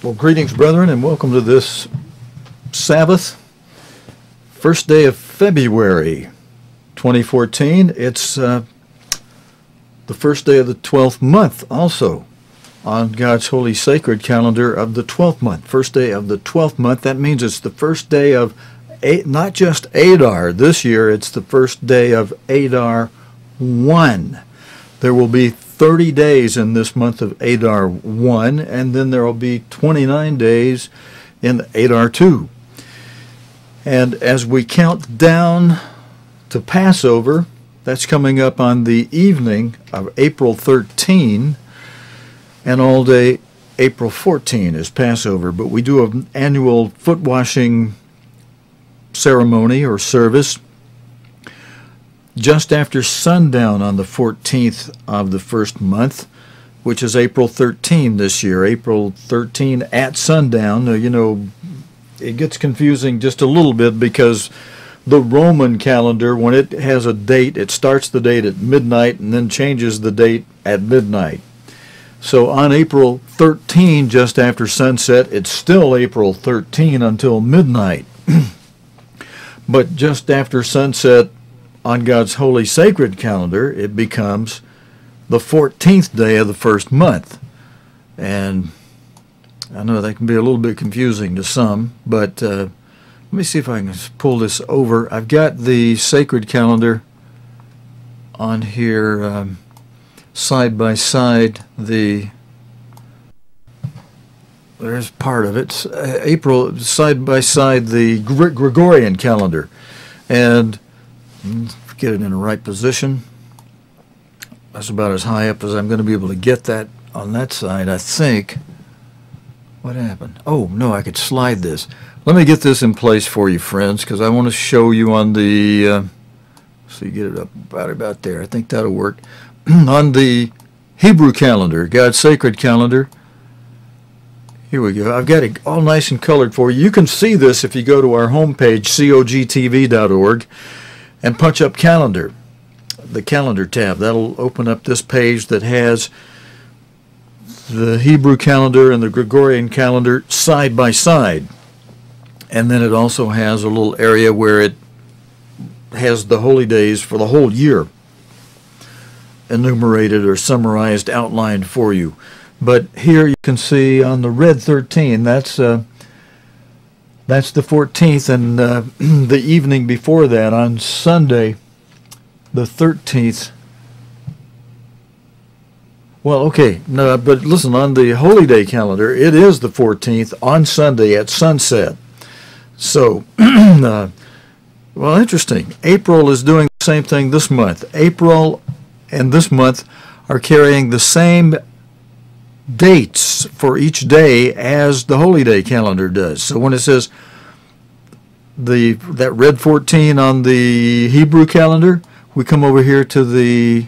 Well, greetings, brethren, and welcome to this Sabbath, first day of February 2014. It's the first day of the 12th month, also on God's holy sacred calendar of the 12th month. First day of the 12th month. That means it's the first day of not just Adar. This year, it's the first day of Adar 1. There will be 30 days in this month of Adar 1, and then there will be 29 days in Adar 2. And as we count down to Passover, that's coming up on the evening of April 13, and all day April 14 is Passover. But we do an annual foot washing ceremony or service just after sundown on the 14th of the first month, which is April 13 this year. April 13 at sundown. You know, it gets confusing just a little bit because the Roman calendar, when it has a date, it starts the date at midnight and then changes the date at midnight. So on April 13, just after sunset, it's still April 13 until midnight. But just after sunset, on God's holy sacred calendar, it becomes the 14th day of the first month. And I know that can be a little bit confusing to some, but let me see if I can pull this over. I've got the sacred calendar on here side by side. There's part of it. April, side by side, the Gregorian calendar. And get it in the right position. That's about as high up as I'm going to be able to get that on that side, I think. What happened? Oh, no, I could slide this. Let me get this in place for you, friends, because I want to show you on the, so you get it up about there. I think that'll work. On the Hebrew calendar, God's sacred calendar, here we go. I've got it all nice and colored for you. You can see this if you go to our homepage, cogtv.org, and punch up calendar, the calendar tab. That'll open up this page that has the Hebrew calendar and the Gregorian calendar side by side. And then it also has a little area where it has the holy days for the whole year enumerated or summarized, outlined for you. But here you can see on the red 13, that's the 14th, and the evening before that, on Sunday, the 13th. Well, okay, no, but listen, on the holy day calendar, it is the 14th on Sunday at sunset. So, well, interesting. April is doing the same thing this month. April and this month are carrying the same dates for each day as the holy day calendar does. So when it says that red 14 on the Hebrew calendar, we come over here to the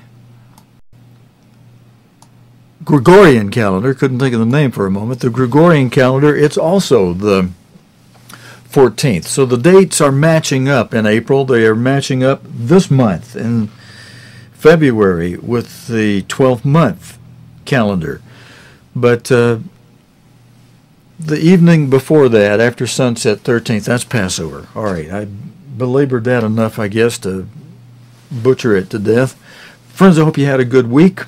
Gregorian calendar. Couldn't think of the name for a moment. The Gregorian calendar, it's also the 14th. So the dates are matching up in April. They are matching up this month in February with the 12th month calendar. But the evening before that, after sunset 13th, that's Passover. All right, I belabored that enough, I guess, to butcher it to death. Friends, I hope you had a good week.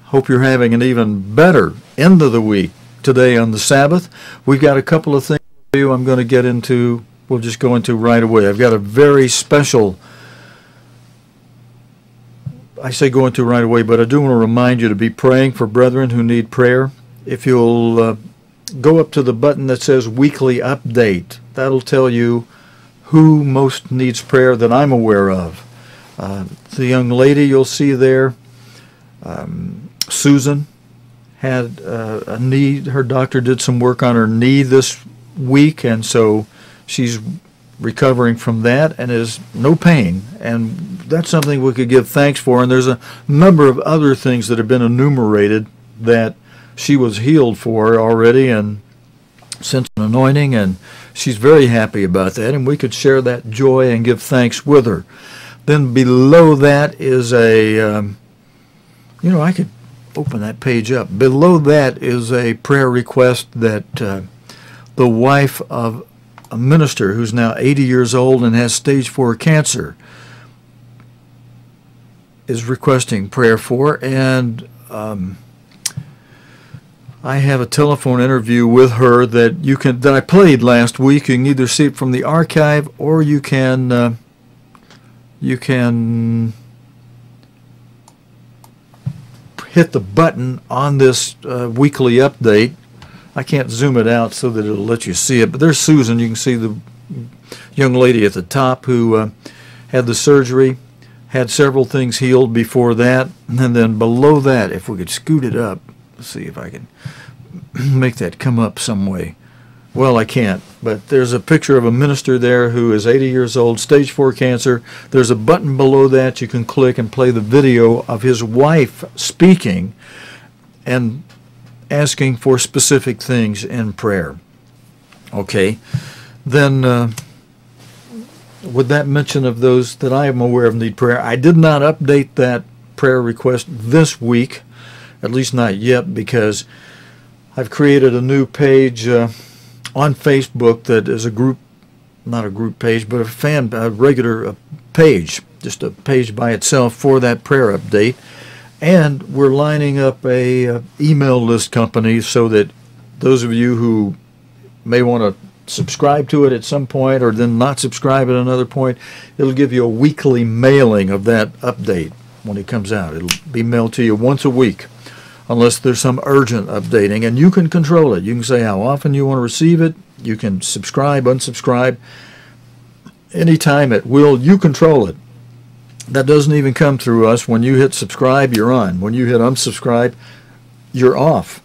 Hope you're having an even better end of the week today on the Sabbath. We've got a couple of things for you I'm going to get into. We'll just go into right away. I've got a very special, I say go into right away, but I do want to remind you to be praying for brethren who need prayer. If you'll go up to the button that says Weekly Update, that'll tell you who most needs prayer that I'm aware of. The young lady you'll see there, Susan, had a knee. Her doctor did some work on her knee this week, and so she's recovering from that and is no pain, and that's something we could give thanks for. And there's a number of other things that have been enumerated that she was healed for already and sent an anointing, and she's very happy about that, and we could share that joy and give thanks with her. Then below that is a I could open that page up. Below that is a prayer request that the wife of a minister who's now 80 years old and has stage 4 cancer is requesting prayer for, and I have a telephone interview with her that I played last week. You can either see it from the archive, or you can hit the button on this weekly update. I can't zoom it out so that it'll let you see it, but there's Susan. You can see the young lady at the top who had the surgery, had several things healed before that, and then below that, if we could scoot it up, let's see if I can make that come up some way. Well, I can't, but there's a picture of a minister there who is 80 years old, stage 4 cancer. There's a button below that you can click and play the video of his wife speaking and asking for specific things in prayer. Okay, then with that mention of those that I am aware of need prayer, I did not update that prayer request this week, at least not yet, because I've created a new page on Facebook that is a group, not a group page, but a regular page, just a page by itself for that prayer update. And we're lining up a email list company so that those of you who may want to subscribe to it at some point or then not subscribe at another point, it'll give you a weekly mailing of that update when it comes out. It'll be mailed to you once a week, unless there's some urgent updating, and you can control it. You can say how often you want to receive it. You can subscribe, unsubscribe, anytime at will. You control it. That doesn't even come through us. When you hit subscribe, you're on. When you hit unsubscribe, you're off.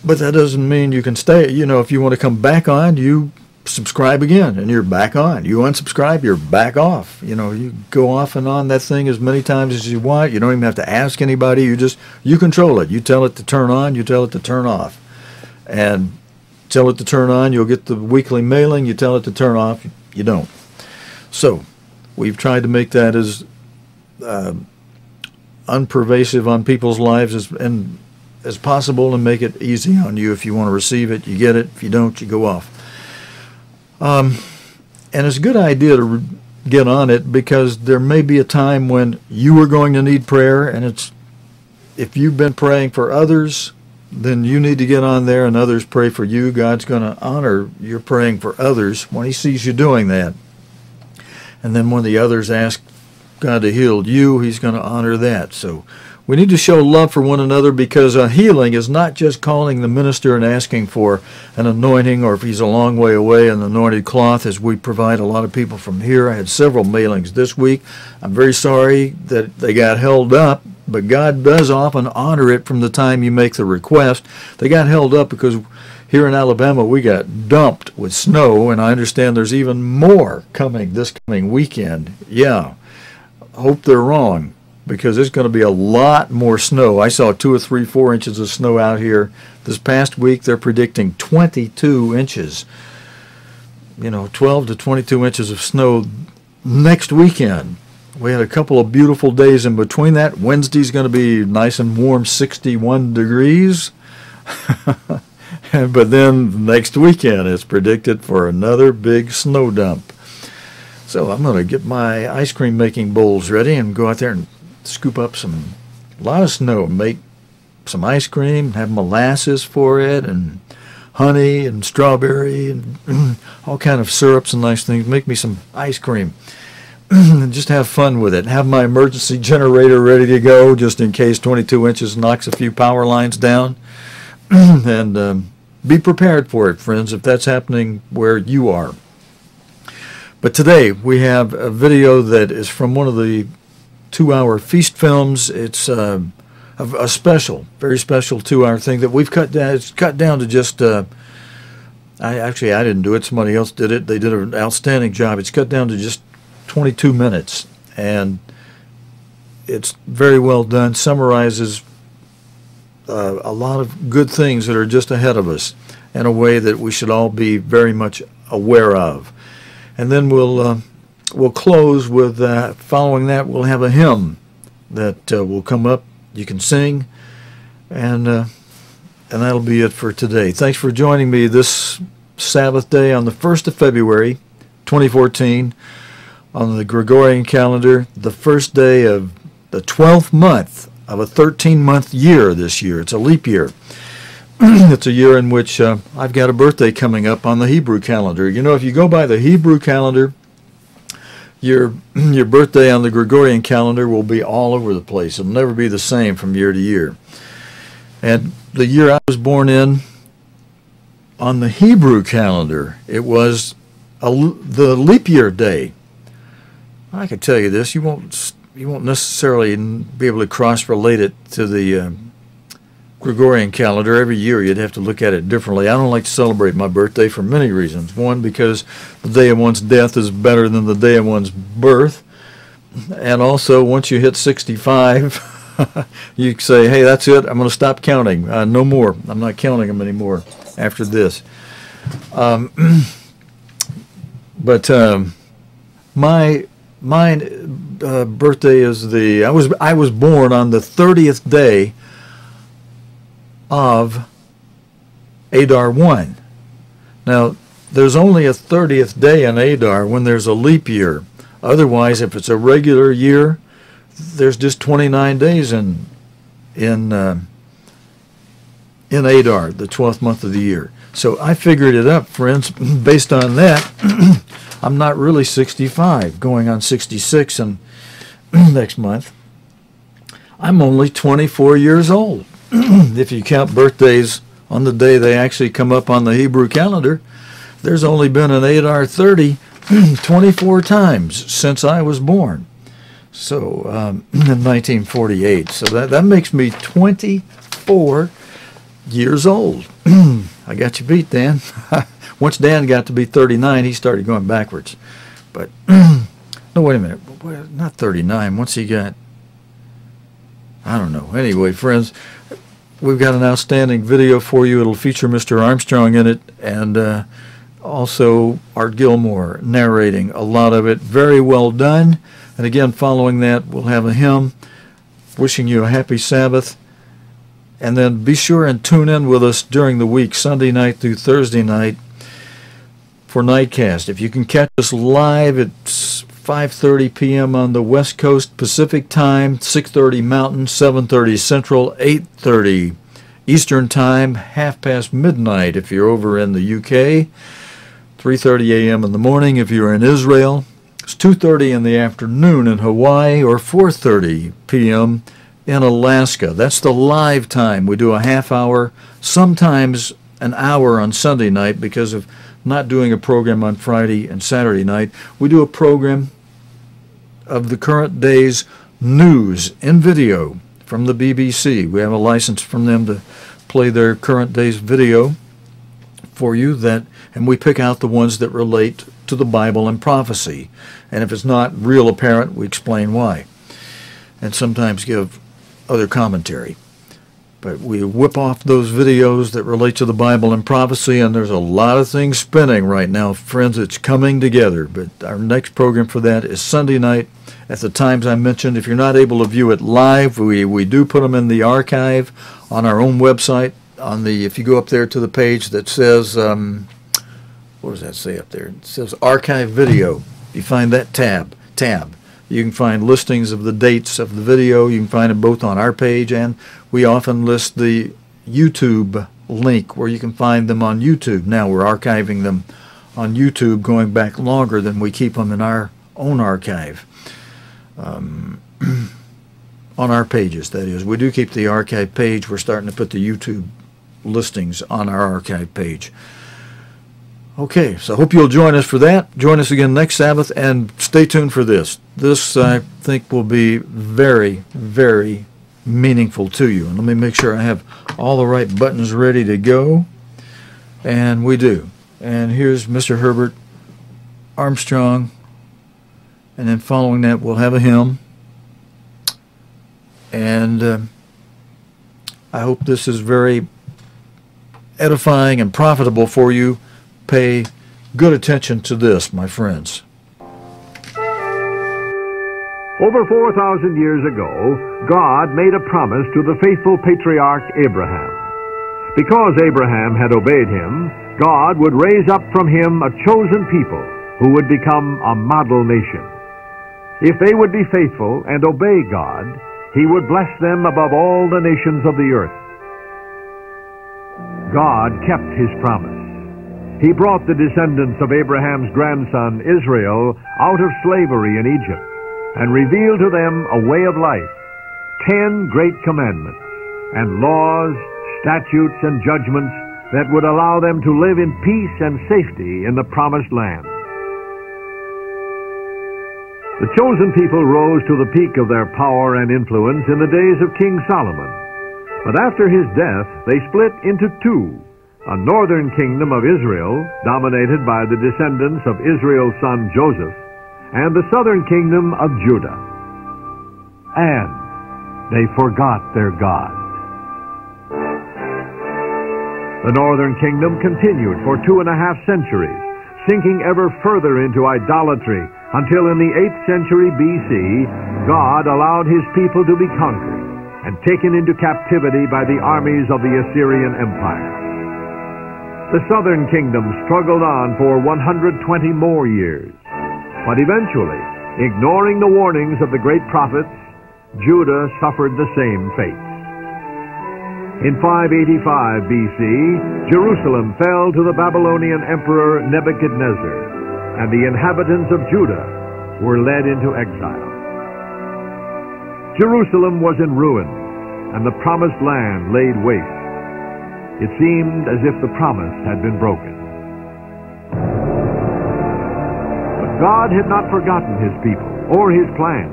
But that doesn't mean you can stay. You know, if you want to come back on, you subscribe again, and you're back on. You unsubscribe, you're back off. You know, you go off and on that thing as many times as you want. You don't even have to ask anybody. You control it. You tell it to turn on, you tell it to turn off. And tell it to turn on, you'll get the weekly mailing. You tell it to turn off, you don't. So we've tried to make that as unpervasive on people's lives as possible, and make it easy on you. If you want to receive it, you get it. If you don't, you go off. And it's a good idea to get on it, because there may be a time when you are going to need prayer, and if you've been praying for others, then you need to get on there and others pray for you. God's going to honor your praying for others when he sees you doing that. And then when the others ask God to heal you, he's going to honor that. So we need to show love for one another, because healing is not just calling the minister and asking for an anointing, or if he's a long way away, an anointed cloth, as we provide a lot of people from here. I had several mailings this week. I'm very sorry that they got held up, but God does often honor it from the time you make the request. They got held up because here in Alabama we got dumped with snow, and I understand there's even more coming this coming weekend. Yeah, hope they're wrong, because there's going to be a lot more snow. I saw 2 or 3, 4 inches of snow out here. This past week, they're predicting 22 inches. 12 to 22 inches of snow next weekend. We had a couple of beautiful days in between that. Wednesday's going to be nice and warm, 61 degrees. But then next weekend, it's predicted for another big snow dump. So I'm going to get my ice cream making bowls ready and go out there and scoop up a lot of snow, make some ice cream, have molasses for it, and honey and strawberry and all kind of syrups and nice things. Make me some ice cream and just have fun with it. Have my emergency generator ready to go just in case 22 inches knocks a few power lines down. And be prepared for it, friends, if that's happening where you are. But today we have a video that is from one of the 2-hour feast films. It's a special, very special 2-hour thing that we've cut down. It's cut down to just, I didn't do it. Somebody else did it. They did an outstanding job. It's cut down to just 22 minutes, and it's very well done. Summarizes a lot of good things that are just ahead of us in a way that we should all be very much aware of. And then we'll close with, following that, we'll have a hymn that will come up. You can sing, And that'll be it for today. Thanks for joining me this Sabbath day on the 1st of February, 2014, on the Gregorian calendar, the first day of the 12th month of a 13-month year this year. It's a leap year. It's a year in which I've got a birthday coming up on the Hebrew calendar. You know, if you go by the Hebrew calendar, your birthday on the Gregorian calendar will be all over the place. It'll never be the same from year to year. And the year I was born in, on the Hebrew calendar, it was the leap year day. I can tell you this, you won't necessarily be able to cross-relate it to the Gregorian calendar. Every year you'd have to look at it differently. I don't like to celebrate my birthday for many reasons. One, because the day of one's death is better than the day of one's birth. And also, once you hit 65, you say, hey, that's it, I'm going to stop counting. No more. I'm not counting them anymore after this. My birthday is I was born on the 30th day of Adar 1. Now, there's only a 30th day in Adar when there's a leap year. Otherwise, if it's a regular year, there's just 29 days in Adar, the 12th month of the year. So I figured it up, friends. Based on that, I'm not really 65, going on 66 and next month. I'm only 24 years old. If you count birthdays on the day they actually come up on the Hebrew calendar, there's only been an Adar 30 24 times since I was born. So in 1948. So that makes me 24 years old. I got you beat, Dan. Once Dan got to be 39, he started going backwards. But no, wait a minute. Not 39. Once he got, I don't know. Anyway, friends, we've got an outstanding video for you. It'll feature Mr. Armstrong in it, and also Art Gilmore narrating a lot of it. Very well done. And again, following that, we'll have a hymn wishing you a happy Sabbath. And then be sure and tune in with us during the week, Sunday night through Thursday night, for Nightcast. If you can catch us live, it's 5:30 p.m. on the West Coast Pacific Time, 6:30 Mountain, 7:30 Central, 8:30 Eastern Time, half past midnight if you're over in the UK, 3:30 a.m. in the morning if you're in Israel. It's 2:30 in the afternoon in Hawaii, or 4:30 p.m. in Alaska. That's the live time. We do a half hour, sometimes an hour on Sunday night because of not doing a program on Friday and Saturday night. We do a program of the current day's news in video from the BBC. We have a license from them to play their current day's video for you, and we pick out the ones that relate to the Bible and prophecy. And if it's not real apparent, we explain why. And sometimes give other commentary. But we whip off those videos that relate to the Bible and prophecy, and there's a lot of things spinning right now, friends. It's coming together. But our next program for that is Sunday night at the times I mentioned. If you're not able to view it live, we do put them in the archive on our own website. If you go up there to the page that says, what does that say up there? It says Archive Video. You find that tab. You can find listings of the dates of the video. You can find it both on our page, and we often list the YouTube link where you can find them on YouTube. Now we're archiving them on YouTube going back longer than we keep them in our own archive. On our pages, that is. We do keep the archive page. We're starting to put the YouTube listings on our archive page. Okay, so I hope you'll join us for that. Join us again next Sabbath, and stay tuned for this. This, I think, will be very, very meaningful to you. And let me make sure I have all the right buttons ready to go. And we do. And here's Mr. Herbert Armstrong. And then following that, we'll have a hymn. And I hope this is very edifying and profitable for you. Pay good attention to this, my friends. Over 4,000 years ago, God made a promise to the faithful patriarch Abraham. Because Abraham had obeyed him, God would raise up from him a chosen people who would become a model nation. If they would be faithful and obey God, He would bless them above all the nations of the earth. God kept His promise. He brought the descendants of Abraham's grandson Israel out of slavery in Egypt and revealed to them a way of life, 10 great commandments, and laws, statutes, and judgments that would allow them to live in peace and safety in the promised land. The chosen people rose to the peak of their power and influence in the days of King Solomon. But after his death, they split into two, a northern kingdom of Israel, dominated by the descendants of Israel's son Joseph, and the southern kingdom of Judah. And they forgot their God. The northern kingdom continued for 2.5 centuries, sinking ever further into idolatry, until in the 8th century B.C., God allowed His people to be conquered and taken into captivity by the armies of the Assyrian Empire. The southern kingdom struggled on for 120 more years, but eventually, ignoring the warnings of the great prophets, Judah suffered the same fate. In 585 B.C., Jerusalem fell to the Babylonian emperor Nebuchadnezzar, and the inhabitants of Judah were led into exile. Jerusalem was in ruins, and the promised land laid waste. It seemed as if the promise had been broken. But God had not forgotten His people or His plan.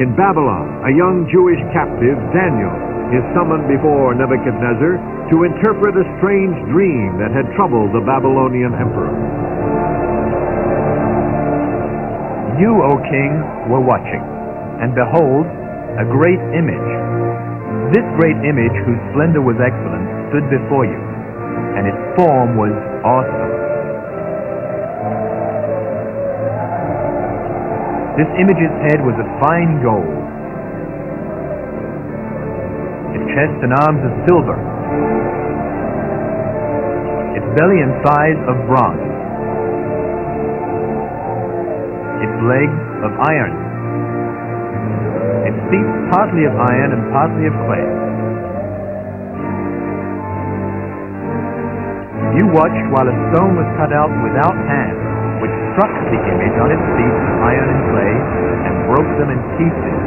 In Babylon, a young Jewish captive, Daniel, is summoned before Nebuchadnezzar to interpret a strange dream that had troubled the Babylonian emperor. You, O king, were watching, and behold, a great image. This great image, whose splendor was excellent, stood before you, and its form was awesome. This image's head was of fine gold, its chest and arms of silver, its belly and thighs of bronze, its legs of iron, its feet partly of iron and partly of clay. You watched while a stone was cut out without hands, which struck the image on its feet of iron and clay, and broke them in pieces.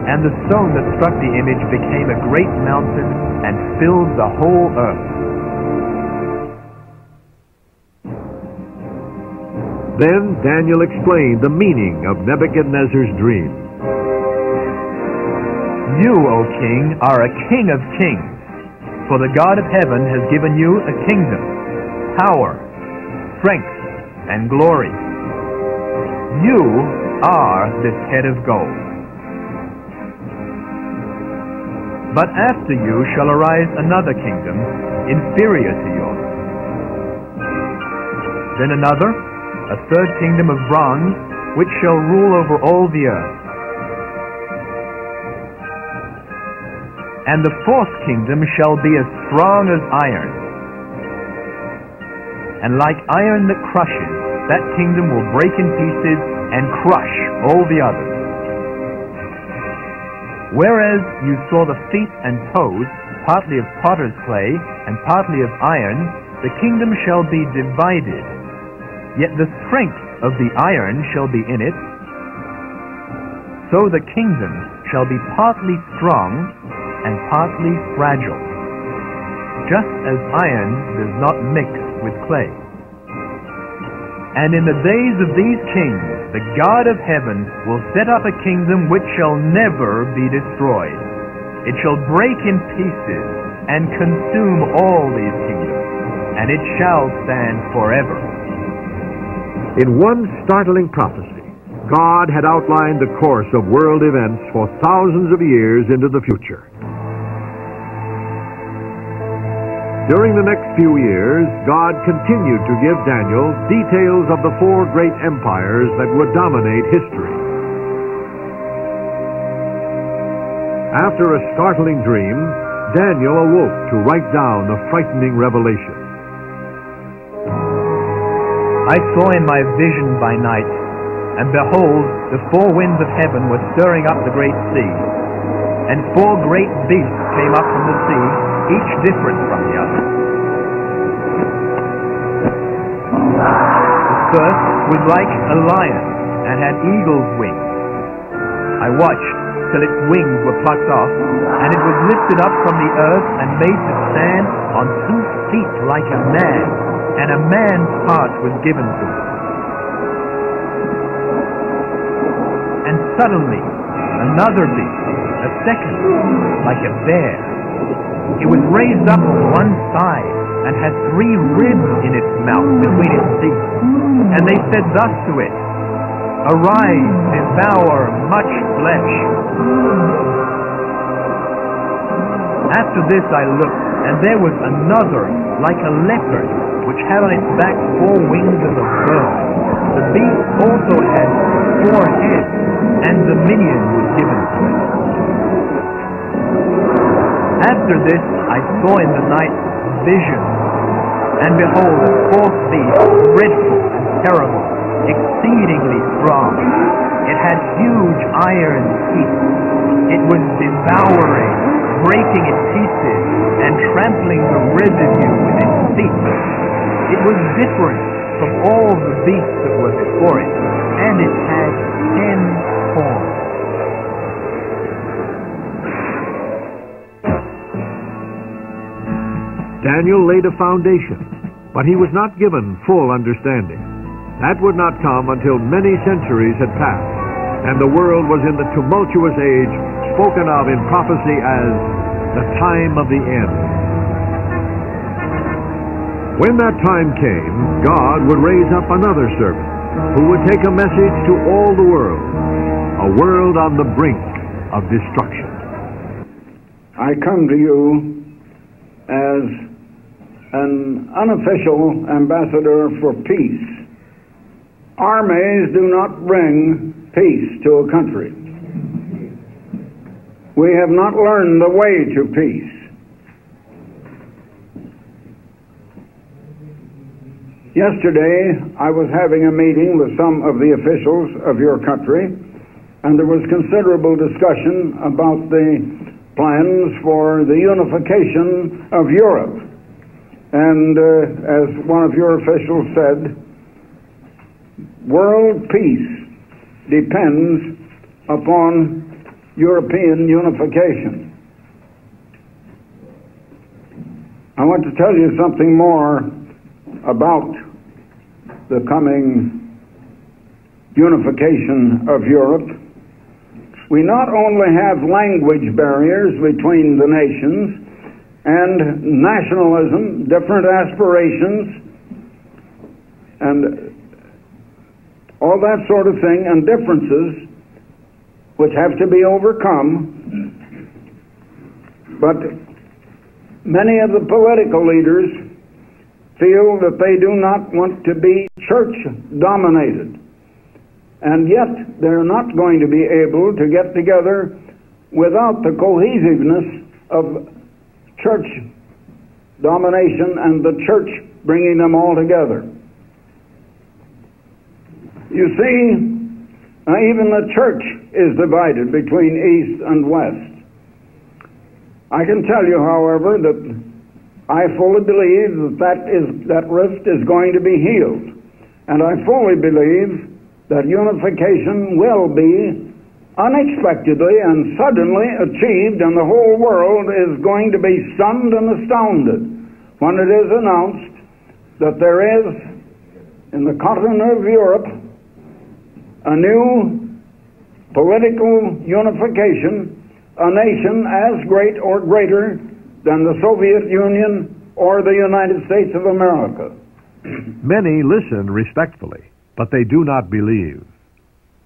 And the stone that struck the image became a great mountain and filled the whole earth. Then Daniel explained the meaning of Nebuchadnezzar's dream. You, O king, are a king of kings, for the God of heaven has given you a kingdom, power, strength, and glory. You are this head of gold. But after you shall arise another kingdom, inferior to yours. Then another, a third kingdom of bronze, which shall rule over all the earth. And the fourth kingdom shall be as strong as iron. And like iron that crushes, that kingdom will break in pieces and crush all the others. Whereas you saw the feet and toes, partly of potter's clay and partly of iron, the kingdom shall be divided. Yet the strength of the iron shall be in it. So the kingdom shall be partly strong and partly fragile, just as iron does not mix with clay. And in the days of these kings, the God of heaven will set up a kingdom which shall never be destroyed. It shall break in pieces and consume all these kingdoms, and it shall stand forever. In one startling prophecy, God had outlined the course of world events for thousands of years into the future. During the next few years, God continued to give Daniel details of the four great empires that would dominate history. After a startling dream, Daniel awoke to write down the frightening revelation. I saw in my vision by night, and behold, the four winds of heaven were stirring up the great sea, and four great beasts came up from the sea, each different from the other. The first was like a lion, and had eagle's wings. I watched till its wings were plucked off, and it was lifted up from the earth and made to stand on 2 feet like a man, and a man's part was given to it. And suddenly another beast, a second, like a bear. It was raised up on one side, and had 3 ribs in its mouth between its teeth. And they said thus to it, Arise, devour much flesh. After this I looked, and there was another, like a leopard, which had on its back 4 wings of a bird. The beast also had 4 heads, and dominion was given to it. After this I saw in the night vision, and behold, a 4th beast, dreadful and terrible, exceedingly strong. It had huge iron teeth. It was devouring, breaking in pieces, and trampling the residue with its feet. It was different from all the beasts that were before it, and it had 10 horns. Daniel laid a foundation, but he was not given full understanding. That would not come until many centuries had passed, and the world was in the tumultuous age spoken of in prophecy as the time of the end. When that time came, God would raise up another servant who would take a message to all the world, a world on the brink of destruction. I come to you as an unofficial ambassador for peace. Armies do not bring peace to a country. We have not learned the way to peace. Yesterday, I was having a meeting with some of the officials of your country, and there was considerable discussion about the plans for the unification of Europe. And as one of your officials said, world peace depends upon European unification. I want to tell you something more about the coming unification of Europe. We not only have language barriers between the nations and nationalism, different aspirations, and all that sort of thing, and differences which have to be overcome, but many of the political leaders feel that they do not want to be church-dominated, and yet they're not going to be able to get together without the cohesiveness of church domination and the church bringing them all together. You see, even the church is divided between East and West. I can tell you, however, that I fully believe that rift is going to be healed. And I fully believe that unification will be unexpectedly and suddenly achieved, and the whole world is going to be stunned and astounded when it is announced that there is, in the continent of Europe, a new political unification, a nation as great or greater than the Soviet Union or the United States of America. Many listen respectfully, but they do not believe.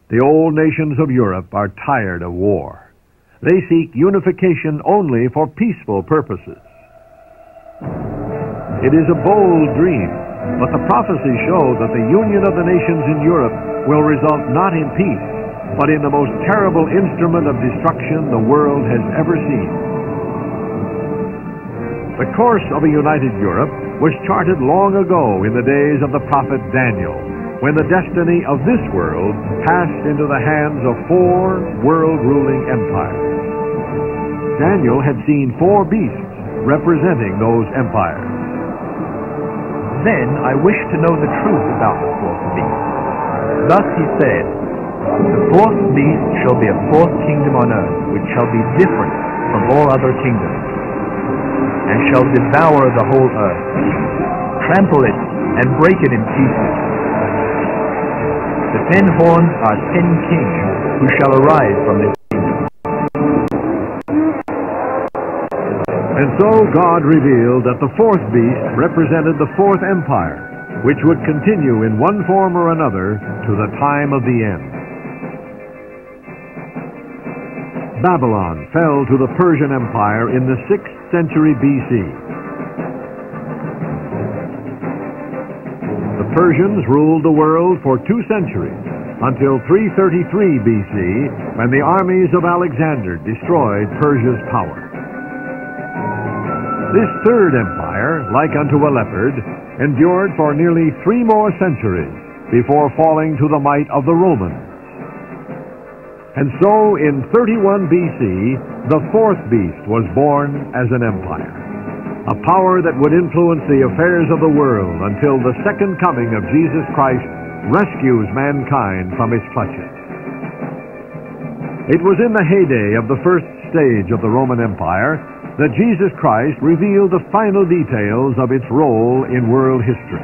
The old nations of Europe are tired of war. They seek unification only for peaceful purposes. It is a bold dream, but the prophecies show that the union of the nations in Europe will result not in peace, but in the most terrible instrument of destruction the world has ever seen. The course of a united Europe was charted long ago in the days of the prophet Daniel, when the destiny of this world passed into the hands of 4 world-ruling empires. Daniel had seen 4 beasts representing those empires. Then I wished to know the truth about the 4th beast. Thus he said, "The 4th beast shall be a 4th kingdom on earth, which shall be different from all other kingdoms, and shall devour the whole earth, trample it, and break it in pieces. The 10 horns are 10 kings who shall arise from this kingdom." And so God revealed that the 4th beast represented the 4th empire, which would continue in one form or another to the time of the end. Babylon fell to the Persian Empire in the 6th century BC. The Persians ruled the world for 2 centuries, until 333 BC, when the armies of Alexander destroyed Persia's power. This 3rd empire, like unto a leopard, endured for nearly 3 more centuries before falling to the might of the Romans. And so, in 31 BC, the 4th beast was born as an empire, a power that would influence the affairs of the world until the second coming of Jesus Christ rescues mankind from its clutches. It was in the heyday of the first stage of the Roman Empire that Jesus Christ revealed the final details of its role in world history.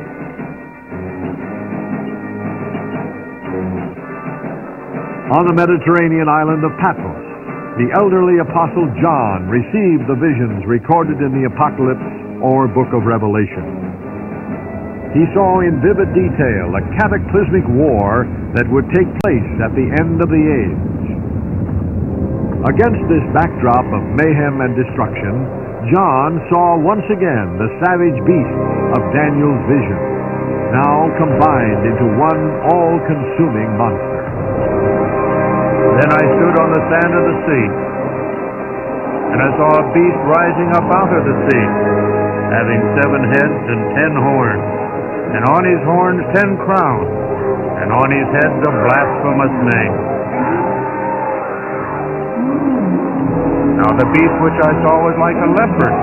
On the Mediterranean island of Patmos, the elderly apostle John received the visions recorded in the Apocalypse or Book of Revelation. He saw in vivid detail a cataclysmic war that would take place at the end of the age. Against this backdrop of mayhem and destruction, John saw once again the savage beasts of Daniel's vision, now combined into one all-consuming monster. Then I stood on the sand of the sea, and I saw a beast rising up out of the sea, having 7 heads and 10 horns, and on his horns 10 crowns, and on his heads a blasphemous name. Now the beast which I saw was like a leopard.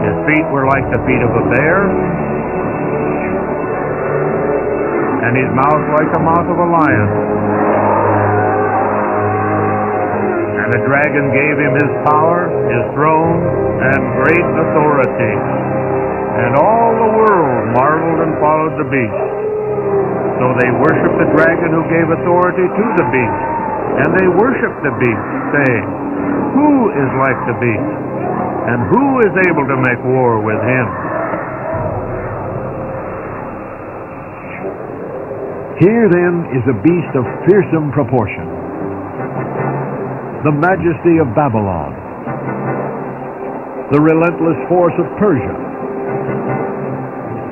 His feet were like the feet of a bear, and his mouth like the mouth of a lion. And the dragon gave him his power, his throne, and great authority. And all the world marveled and followed the beast. So they worshiped the dragon who gave authority to the beast. And they worshiped the beast, saying, "Who is like the beast? And who is able to make war with him?" Here then is a beast of fearsome proportion, the majesty of Babylon, the relentless force of Persia,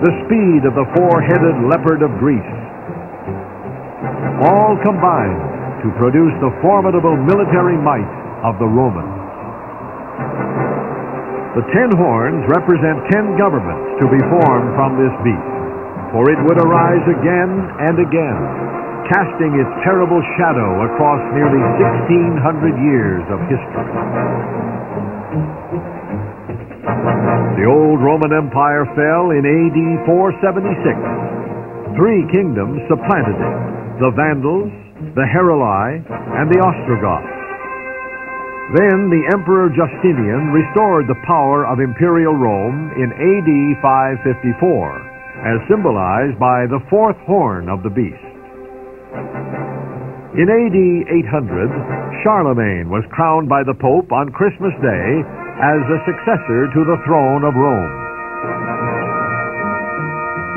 the speed of the 4-headed leopard of Greece, all combined to produce the formidable military might of the Romans. The 10 horns represent 10 governments to be formed from this beast, for it would arise again and again, casting its terrible shadow across nearly 1,600 years of history. The old Roman Empire fell in AD 476. 3 kingdoms supplanted it: the Vandals, the Heruli, and the Ostrogoths. Then the Emperor Justinian restored the power of Imperial Rome in AD 554, as symbolized by the 4th horn of the beast. In AD 800, Charlemagne was crowned by the Pope on Christmas Day as the successor to the throne of Rome.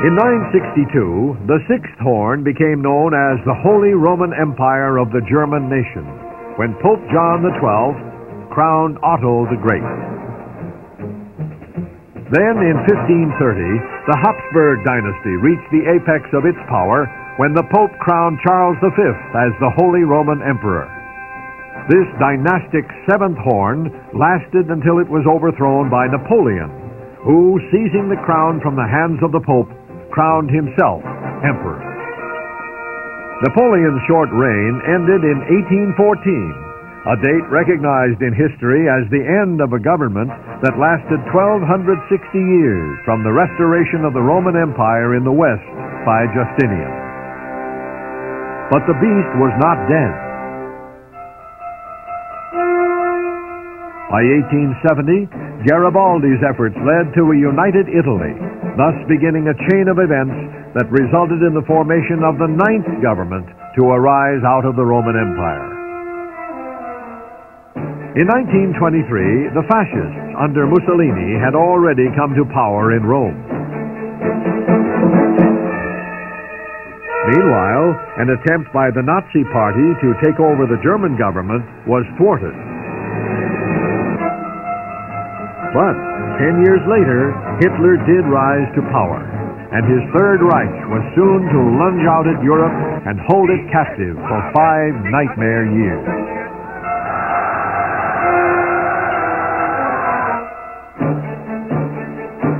In 962, the 6th horn became known as the Holy Roman Empire of the German nation, when Pope John XII crowned Otto the Great. Then, in 1530, the Habsburg dynasty reached the apex of its power when the Pope crowned Charles V as the Holy Roman Emperor. This dynastic seventh horn lasted until it was overthrown by Napoleon, who, seizing the crown from the hands of the Pope, crowned himself emperor. Napoleon's short reign ended in 1814, a date recognized in history as the end of a government that lasted 1,260 years from the restoration of the Roman Empire in the West by Justinian. But the beast was not dead. By 1870, Garibaldi's efforts led to a united Italy, thus beginning a chain of events that resulted in the formation of the ninth government to arise out of the Roman Empire. In 1923, the fascists under Mussolini had already come to power in Rome. Meanwhile, an attempt by the Nazi Party to take over the German government was thwarted. But 10 years later, Hitler did rise to power, and his Third Reich was soon to lunge out at Europe and hold it captive for 5 nightmare years.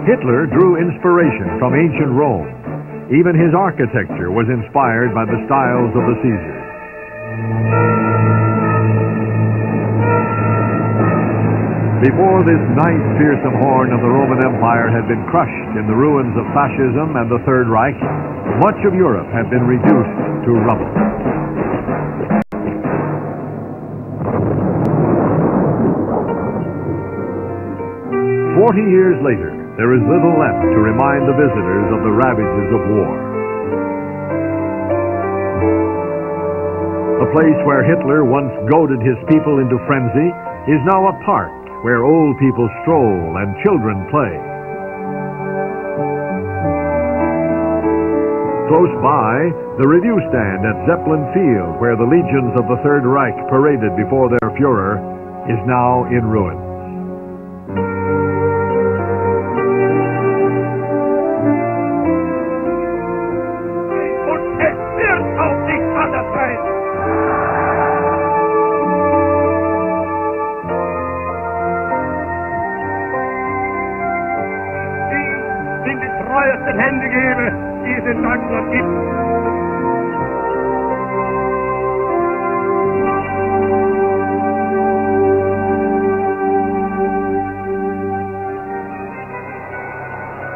Hitler drew inspiration from ancient Rome. Even his architecture was inspired by the styles of the Caesars. Before this ninth fearsome horn of the Roman Empire had been crushed in the ruins of fascism and the Third Reich, much of Europe had been reduced to rubble. 40 years later, there is little left to remind the visitors of the ravages of war. The place where Hitler once goaded his people into frenzy is now a park where old people stroll and children play. Close by, the review stand at Zeppelin Field, where the legions of the Third Reich paraded before their Führer, is now in ruins. Hände gebe, diesen Land gibt.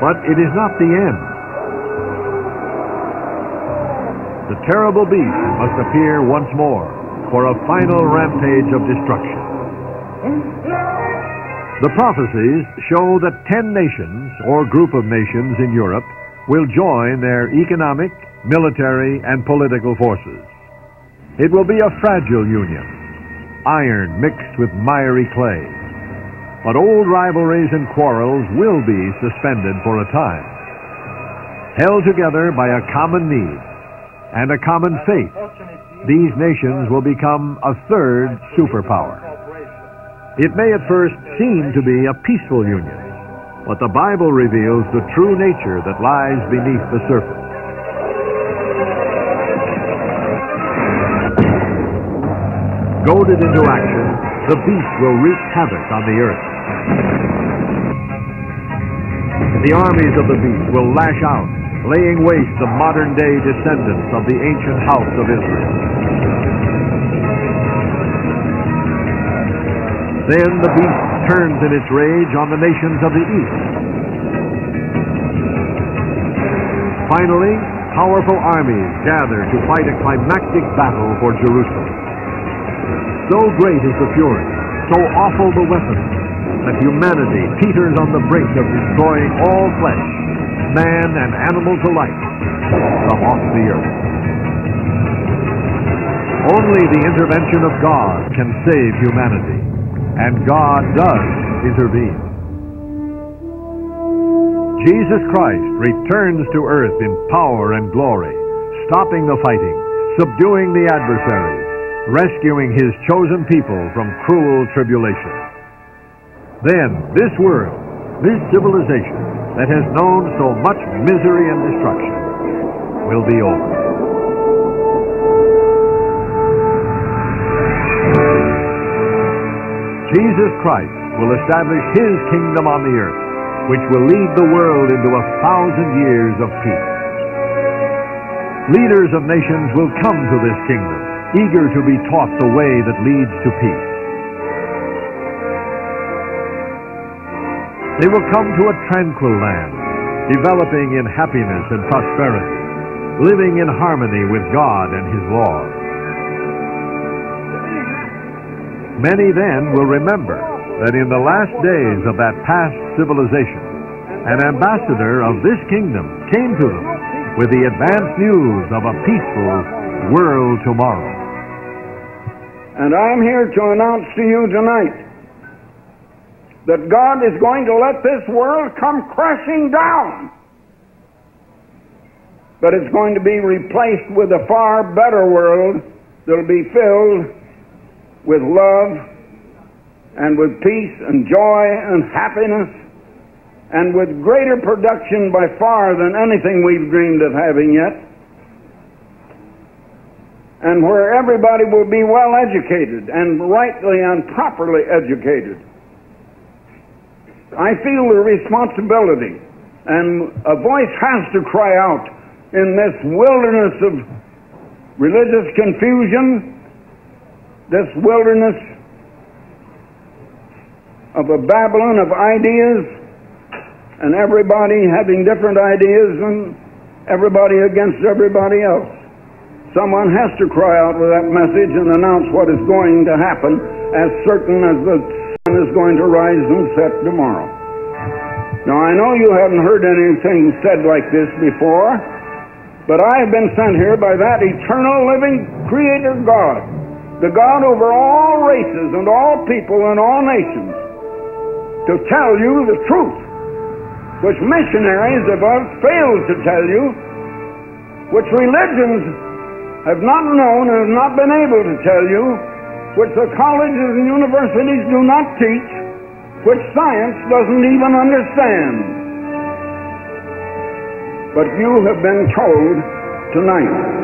But it is not the end. The terrible beast must appear once more for a final rampage of destruction. The prophecies show that 10 nations, or group of nations in Europe, will join their economic, military, and political forces. It will be a fragile union, iron mixed with miry clay. But old rivalries and quarrels will be suspended for a time. Held together by a common need and a common faith, these nations will become a third superpower. It may at first seem to be a peaceful union, but the Bible reveals the true nature that lies beneath the surface. Goaded into action, the beast will wreak havoc on the earth. The armies of the beast will lash out, laying waste the modern-day descendants of the ancient house of Israel. Then the beast turns in its rage on the nations of the east. Finally, powerful armies gather to fight a climactic battle for Jerusalem. So great is the fury, so awful the weapons, that humanity teeters on the brink of destroying all flesh, man and animals alike, from off the earth. Only the intervention of God can save humanity. And God does intervene. Jesus Christ returns to earth in power and glory, stopping the fighting, subduing the adversaries, rescuing his chosen people from cruel tribulation. Then this world, this civilization that has known so much misery and destruction will be over. Jesus Christ will establish His kingdom on the earth, which will lead the world into 1,000 years of peace. Leaders of nations will come to this kingdom, eager to be taught the way that leads to peace. They will come to a tranquil land, developing in happiness and prosperity, living in harmony with God and His laws. Many then will remember that in the last days of that past civilization, an ambassador of this kingdom came to them with the advance news of a peaceful world tomorrow. And I'm here to announce to you tonight that God is going to let this world come crashing down. But it's going to be replaced with a far better world that'll be filled with love and with peace and joy and happiness and with greater production by far than anything we've dreamed of having yet, and where everybody will be well educated and rightly and properly educated. I feel the responsibility, and a voice has to cry out in this wilderness of religious confusion, this wilderness of a Babylon of ideas, and everybody having different ideas and everybody against everybody else. Someone has to cry out with that message and announce what is going to happen, as certain as the sun is going to rise and set tomorrow. Now, I know you haven't heard anything said like this before, but I have been sent here by that eternal living Creator God, the God over all races and all people and all nations, to tell you the truth, which missionaries of us failed to tell you, which religions have not known and have not been able to tell you, which the colleges and universities do not teach, which science doesn't even understand. But you have been told tonight.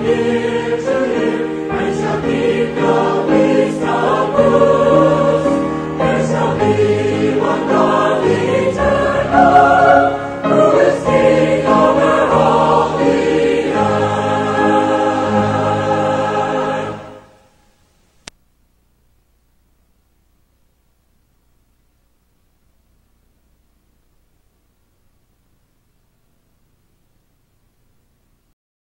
Amen.